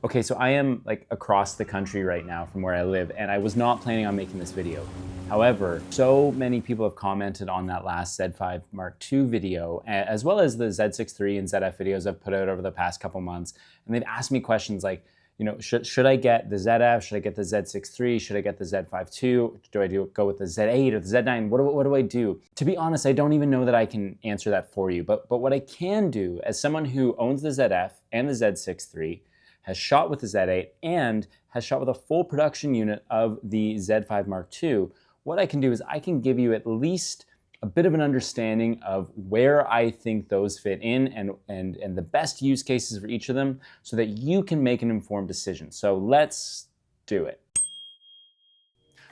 Okay, so I am like across the country right now from where I live, and I was not planning on making this video. However, so many people have commented on that last Z5 Mark II video, as well as the Z6iii and ZF videos I've put out over the past couple months. And they've asked me questions like, you know, should I get the ZF? Should I get the Z6iii? Should I get the Z5 II? Do I go with the Z8 or the Z9? What do I do? To be honest, I don't even know that I can answer that for you. But what I can do, as someone who owns the ZF and the Z6iii, has shot with the Z8 and has shot with a full production unit of the Z5 Mark II, what I can do is I can give you at least a bit of an understanding of where I think those fit in and the best use cases for each of them so that you can make an informed decision. So let's do it.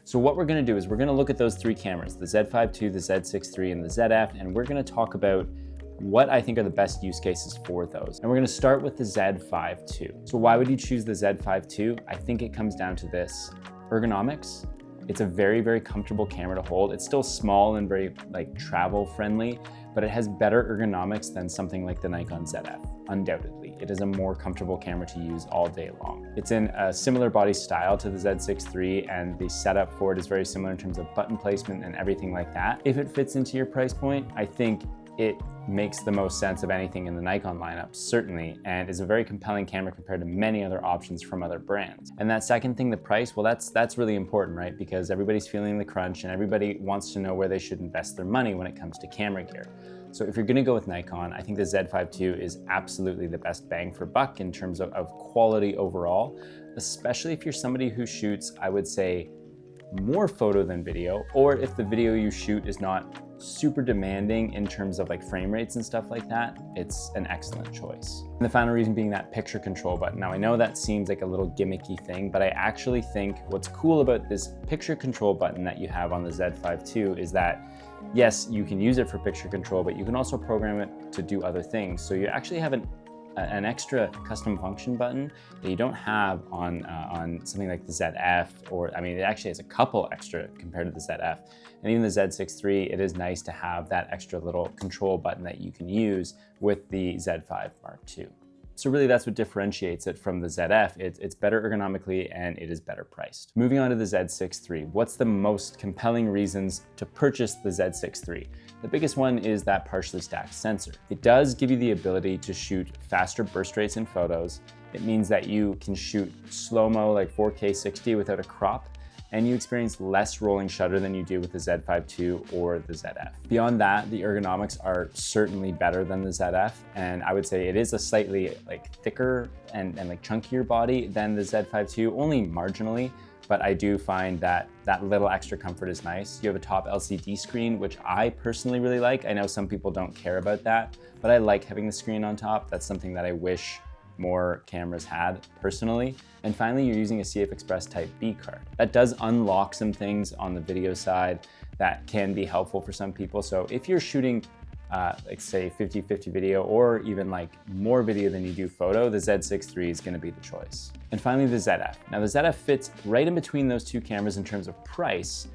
So what we're gonna do is we're gonna look at those three cameras, the Z5 II, the Z6iii, and the ZF, and we're gonna talk about what I think are the best use cases for those. And we're gonna start with the Z5 II. So why would you choose the Z5 II? I think it comes down to this: ergonomics. It's a very, very comfortable camera to hold. It's still small and very like travel friendly, but it has better ergonomics than something like the Nikon ZF, undoubtedly. It is a more comfortable camera to use all day long. It's in a similar body style to the Z6iii, and the setup for it is very similar in terms of button placement and everything like that. If it fits into your price point, I think it makes the most sense of anything in the Nikon lineup, certainly, and is a very compelling camera compared to many other options from other brands. And that second thing, the price, well, that's really important, right? Because everybody's feeling the crunch and everybody wants to know where they should invest their money when it comes to camera gear. So if you're gonna go with Nikon, I think the Z5 II is absolutely the best bang for buck in terms of quality overall, especially if you're somebody who shoots, I would say, more photo than video, or if the video you shoot is not super demanding in terms of like frame rates and stuff like that, it's an excellent choice. And the final reason being that picture control button. Now I know that seems like a little gimmicky thing, but I actually think what's cool about this picture control button that you have on the Z5 II is that, yes, you can use it for picture control, but you can also program it to do other things. So you actually have an extra custom function button that you don't have on something like the ZF, or I mean, it actually has a couple extra compared to the ZF. And even the Z6iii, it is nice to have that extra little control button that you can use with the Z5 Mark II. So really that's what differentiates it from the ZF. It's better ergonomically and it is better priced. Moving on to the Z6iii, what's the most compelling reasons to purchase the Z6iii? The biggest one is that partially stacked sensor. It does give you the ability to shoot faster burst rates in photos. It means that you can shoot slow-mo like 4K 60 without a crop, and you experience less rolling shutter than you do with the Z5 II or the ZF. Beyond that, the ergonomics are certainly better than the ZF, and I would say it is a slightly like thicker and like chunkier body than the Z5 II, only marginally, but I do find that that little extra comfort is nice. You have a top LCD screen, which I personally really like. I know some people don't care about that, but I like having the screen on top. That's something that I wish more cameras had personally. And finally, you're using a CF Express Type B card. That does unlock some things on the video side that can be helpful for some people. So if you're shooting like say 50-50 video, or even like more video than you do photo, the Z6iii is gonna be the choice. And finally, the ZF. Now the ZF fits right in between those two cameras in terms of price,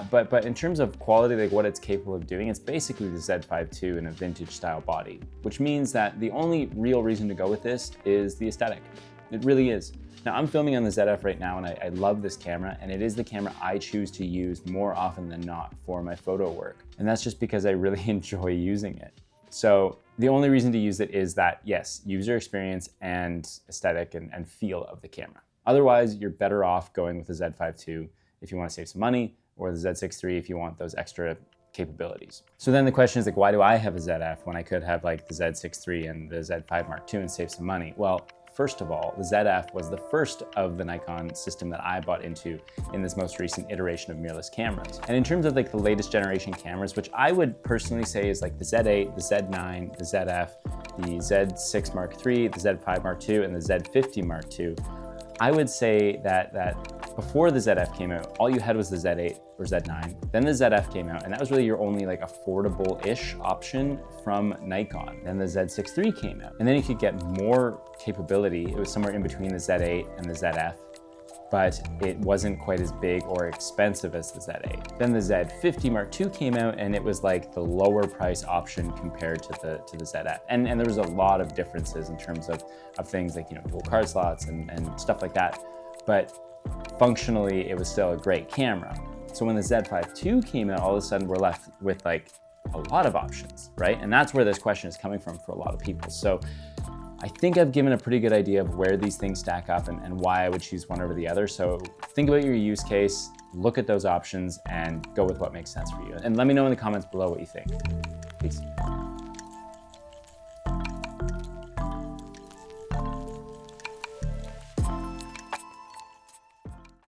but in terms of quality, like what it's capable of doing, it's basically the Z5 II in a vintage style body, which means that the only real reason to go with this is the aesthetic. It really is. Now I'm filming on the ZF right now, and I love this camera, and it is the camera I choose to use more often than not for my photo work. And that's just because I really enjoy using it. So the only reason to use it is that, yes, user experience and aesthetic and feel of the camera. Otherwise, you're better off going with the Z5 II if you want to save some money, or the Z6iii if you want those extra capabilities. So then the question is like, why do I have a ZF when I could have like the Z6iii and the Z5 Mark II and save some money? Well, first of all, the ZF was the first of the Nikon system that I bought into in this most recent iteration of mirrorless cameras. And in terms of like the latest generation cameras, which I would personally say is like the Z8, the Z9, the ZF, the Z6 Mark III, the Z5 Mark II, and the Z50 Mark II, I would say that before the ZF came out, all you had was the Z8 or Z9. Then the ZF came out, and that was really your only like affordable-ish option from Nikon. Then the Z6iii came out, and then you could get more capability. It was somewhere in between the Z8 and the ZF. but it wasn't quite as big or expensive as the Z8. Then the Z50 Mark II came out, and it was like the lower price option compared to the ZF. And there was a lot of differences in terms of things like, you know, dual card slots and stuff like that. But functionally, it was still a great camera. So when the Z5 II came out, all of a sudden we're left with like a lot of options, right? And that's where this question is coming from for a lot of people. So I think I've given a pretty good idea of where these things stack up and why I would choose one over the other. So think about your use case, look at those options, and go with what makes sense for you. And let me know in the comments below what you think. Peace.